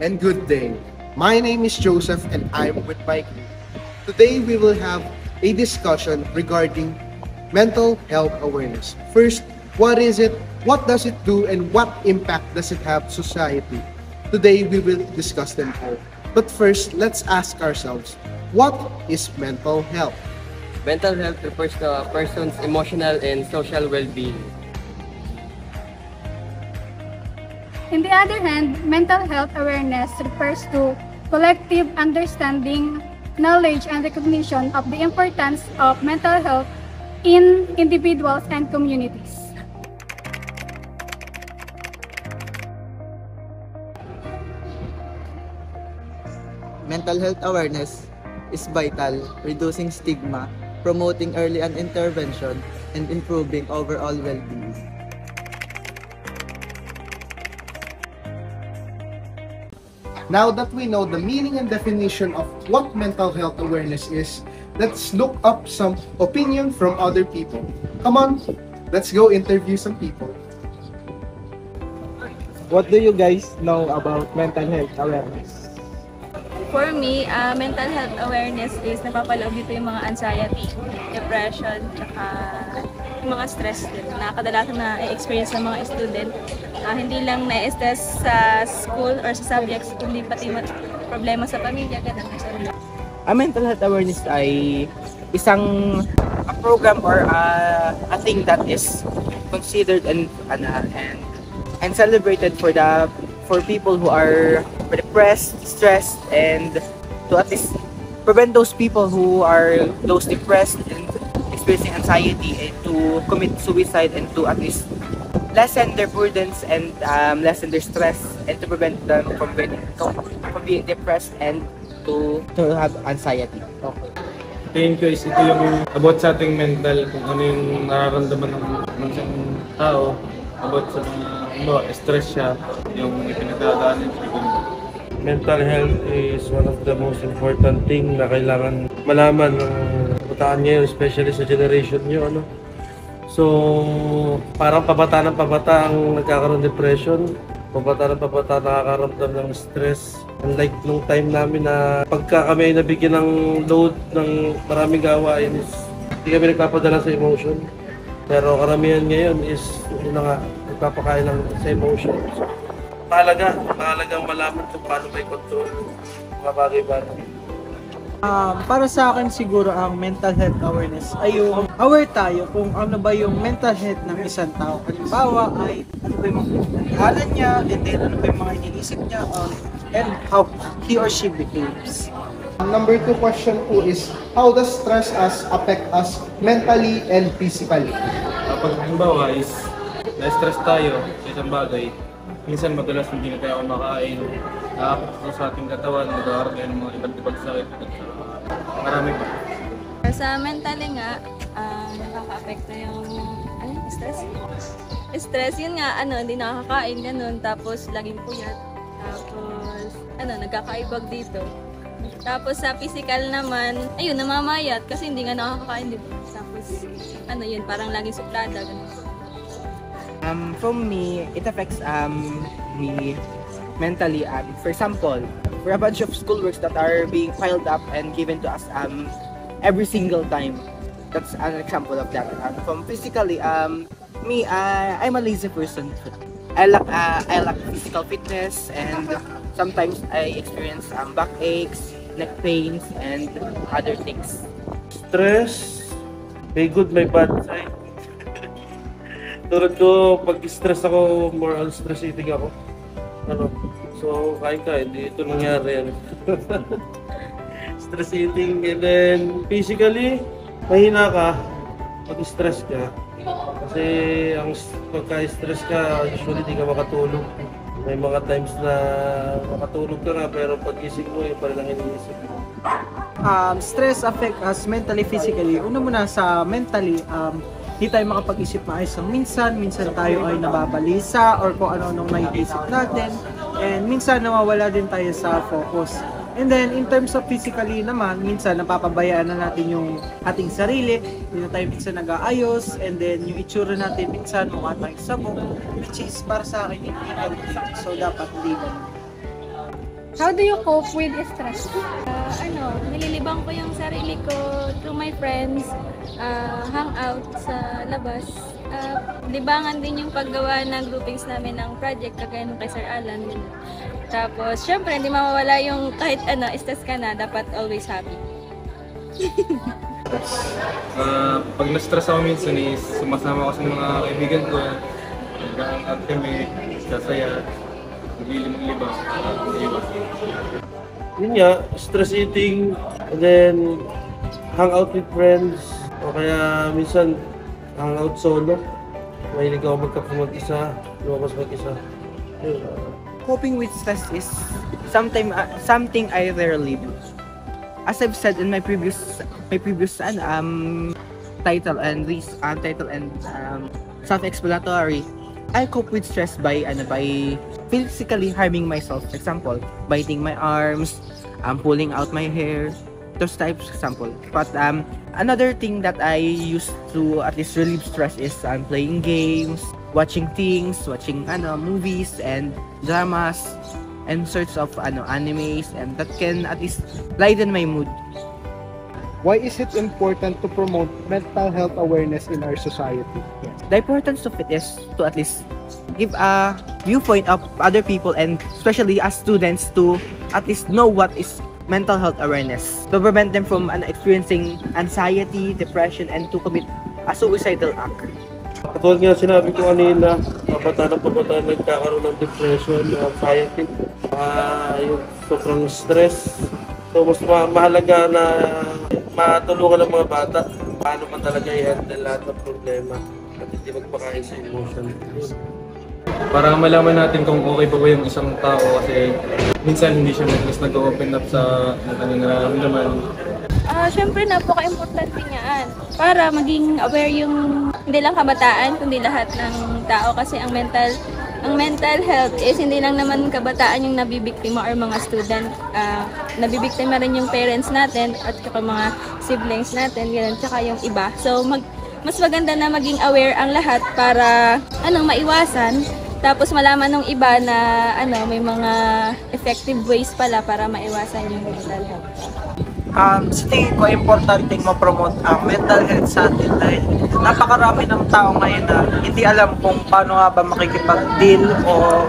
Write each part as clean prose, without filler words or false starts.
and good day. My name is Joseph and I'm with my group. Today we will have a discussion regarding mental health awareness. First, what is it? What does it do? And what impact does it have society? Today we will discuss them all. But first, let's ask ourselves, what is mental health? Mental health refers to a person's emotional and social well-being. On the other hand, mental health awareness refers to collective understanding, knowledge, and recognition of the importance of mental health in individuals and communities. Mental health awareness is vital, reducing stigma, promoting early intervention, and improving overall well-being. Now that we know the meaning and definition of what mental health awareness is, let's look up some opinion from other people. Come on, let's go interview some people. What do you guys know about mental health awareness? For me, mental health awareness is napapaloob dito yung mga anxiety, depression, tsaka yung mga stress din na kadalasan na i-experience ng mga student. Hindi lang na-stress sa school or sa subjects, kundi pati problema sa pamilya, ganun. Mental health awareness ay isang program or a thing that is considered and celebrated for people who are depressed, stressed, and to at least prevent those people who are those depressed and experiencing anxiety and to commit suicide and to at least lessen their burdens and lessen their stress and to prevent them from being depressed and to have anxiety. Okay. Tingin ko is ito yung about sa ating mental, kung ano yung nararamdaman ng isang tao about sa mga stress siya, yung pinagdadaanan siya. Mental health is one of the most important thing na kailangan malaman ng kabataan ngayon, especially sa generation nyo. So, parang pabata ng pabata ang nagkakaroon ng depression, pabata ng pabata nakakaramdam ng stress. Unlike nung time namin na pagka kami ay nabigyan ng load ng maraming gawain is hindi kami nagpapadala sa emotion. Pero karamihan ngayon is nagpapakain lang sa emotion. So, mahalagang malaman kung paano may control mga bagay-bagay. Para sa akin siguro ang mental health awareness ay yung aware tayo kung ano ba yung mental health ng isang tao. Halimbawa ay ano ba yung mga niya, and then ano ba yung mga iniisip niya, and how he or she behaves. Number 2 question po is, how does stress affect us mentally and physically? Pag halimbawa is na-stress tayo sa isang bagay, minsan madalas hindi na tayo kumakain, nakakapagod sa ating katawan, magkakaroon tayo ng mga iba't ibang sakit at marami pa. Sa mentally nga, nakaka-affect na yung stress. Stress, yun nga, hindi nakakakain, ganun, tapos laging puyat, tapos nagkakaibag dito. Tapos sa physical naman, ayun, namamayat kasi hindi nga nakakakain, di ba? Tapos, yun, parang laging suplada, ganun. For me, it affects me mentally. For example, for a bunch of schoolworks that are being piled up and given to us every single time. That's an example of that. From physically, I'm a lazy person. I lack physical fitness, and sometimes I experience backaches, neck pains, and other things. Stress, may good, may bad side. Tulad ko, pag stress ako, more on stress eating ako. So, hindi ito nangyari. Stress eating, and then physically, mahina ka, pag-stress ka. Kasi pagka-stress ka, usually di ka makatulog. May mga times na makatulog ka nga, pero pag-isip mo, yung parang iniisip mo. Stress affect us mentally, physically. Una muna sa mentally, hindi tayo makapag-isip maayos ng minsan tayo ay nababalisa or kung ano-anong naiisip natin, and minsan nawawala din tayo sa focus. And then in terms of physically naman, minsan napapabayaan na natin yung ating sarili, hindi na tayo minsan nag-aayos, and then yung itsura natin minsan mukha tayong sabog, which is para sa akin hindi healthy. So dapat hindi ganun. How do you cope with stress? Nililibang ko yung sarili ko through my friends, hangout sa labas. Libangan din yung paggawa ng groupings namin ng project, kagaya nung kay Sir Alan. Tapos, syempre, hindi mawawala yung kahit stress ka na, dapat always happy. Pag na-stress ako minsan is sumasama ko sa mga kaibigan ko. Nag-hangout kami, sasaya, naglilimang-libang. Yun nga, stress eating, and then hang out with friends, o kaya minsan hang out solo. Mahilig ako mag-isa, lumabas mag-isa. Yun. Coping with stress is something I rarely do. As I've said in my previous title and self-explanatory, I cope with stress by physically harming myself. For example, biting my arms, pulling out my hair, those types of example. But another thing that I used to at least relieve stress is playing games, watching movies and dramas, and sorts of animes, and that can at least lighten my mood. Why is it important to promote mental health awareness in our society? The importance of it is to at least give a viewpoint of other people, and especially as students, to at least know what is mental health awareness, to prevent them from experiencing anxiety, depression, and to commit a suicidal act. Katulad nga sinabi ko kanina, pabata nagkakaroon ng depression, anxiety, yung sobrang stress. So mas mahalaga na matulungan ng mga bata paano man talaga i-handle lahat ng problema at hindi magpakain sa emotion. Para malaman natin kung okay pa ba yung isang tao kasi minsan hindi siya nag-open up sa kanyang nararamdaman. Siyempre, napaka-importante niyan para maging aware yung hindi lang kabataan, kundi lahat ng tao, kasi ang mental health is hindi lang naman kabataan yung nabibiktima or mga student. Nabibiktima rin yung parents natin at mga siblings natin, ganun, tsaka yung iba. So, mas maganda na maging aware ang lahat para maiwasan. Tapos malaman ng iba na may mga effective ways pala para maiwasan yung mental health. Sa tingin ko, importanteng ma-promote ang mental health sa atin dahil napakarami ng tao ngayon na hindi alam kung paano nga ba makikipag-deal o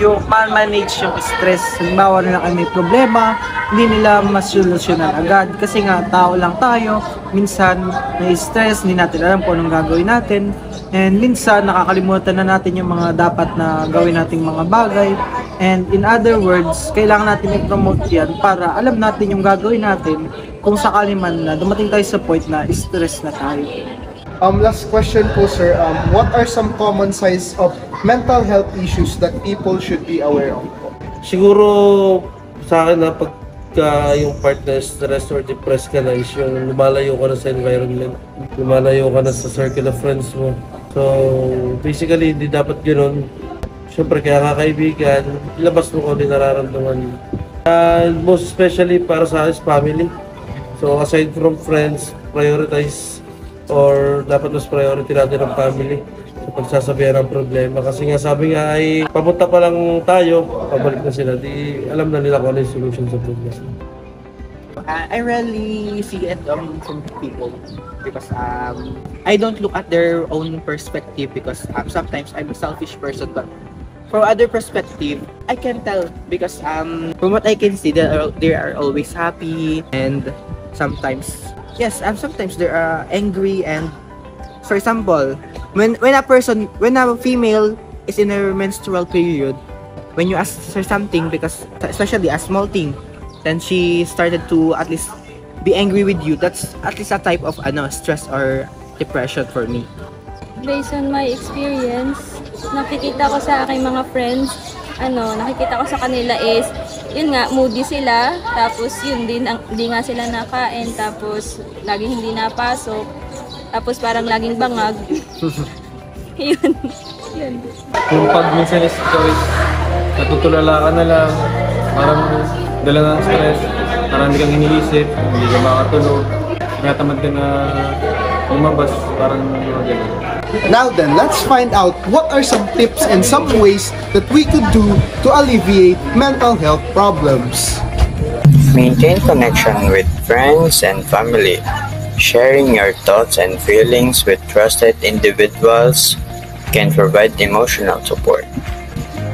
yung manage yung stress. Halimbawa na lang may problema, hindi nila masolusyonan agad kasi nga tao lang tayo, minsan may stress, hindi natin alam kung anong gagawin natin, and minsan nakakalimutan na natin yung mga dapat na gawin nating mga bagay. And in other words, kailangan natin i-promote yan para alam natin yung gagawin natin kung sakali man na dumating tayo sa point na stress na tayo. Last question po, sir. What are some common signs of mental health issues that people should be aware of? Siguro sa akin na pagka yung partner stress or depressed ka na is yung lumalayo ka na sa environment, lumalayo ka na sa circle of friends mo. So basically hindi dapat ganoon. Siyempre kaya nga kaibigan, ilabas mo kung ano nararamdaman. Most especially para sa akin is family. So aside from friends, prioritize or dapat mas priority natin ang family sa pagsasabihan ng problema. Kasi nga sabi nga ay papunta pa lang tayo, pabalik na sila. Di alam na nila kung ano yung solution sa problema. I rarely see it from people because I don't look at their own perspective because sometimes I'm a selfish person, but from other perspective, I can tell because from what I can see, they are always happy, and sometimes sometimes they are angry. And for example, when a female is in her menstrual period, when you ask her something, because especially a small thing, then she started to at least be angry with you. That's at least a type of stress or depression for me. Based on my experience, nakikita ko sa aking mga friends, nakikita ko sa kanila is, yun nga, moody sila, tapos yun din, hindi nga sila nakain, tapos laging hindi napasok, tapos parang laging bangag. yun. Yung pag minsan is ikaw is natutulala ka na lang, parang dala ng stress, parang hindi kang iniisip, hindi ka makatulog, tinatamad ka na lumabas, parang gano'n. Now then, let's find out what are some tips and some ways that we could do to alleviate mental health problems. Maintain connection with friends and family. Sharing your thoughts and feelings with trusted individuals can provide emotional support.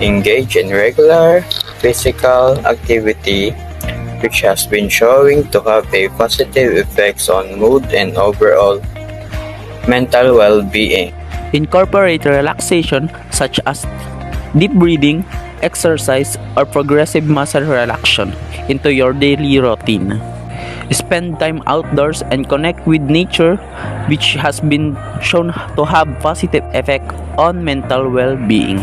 Engage in regular physical activity, which has been showing to have a positive effects on mood and overall mental well-being. Incorporate relaxation such as deep breathing, exercise, or progressive muscle relaxation into your daily routine. Spend time outdoors and connect with nature, which has been shown to have positive effect on mental well-being.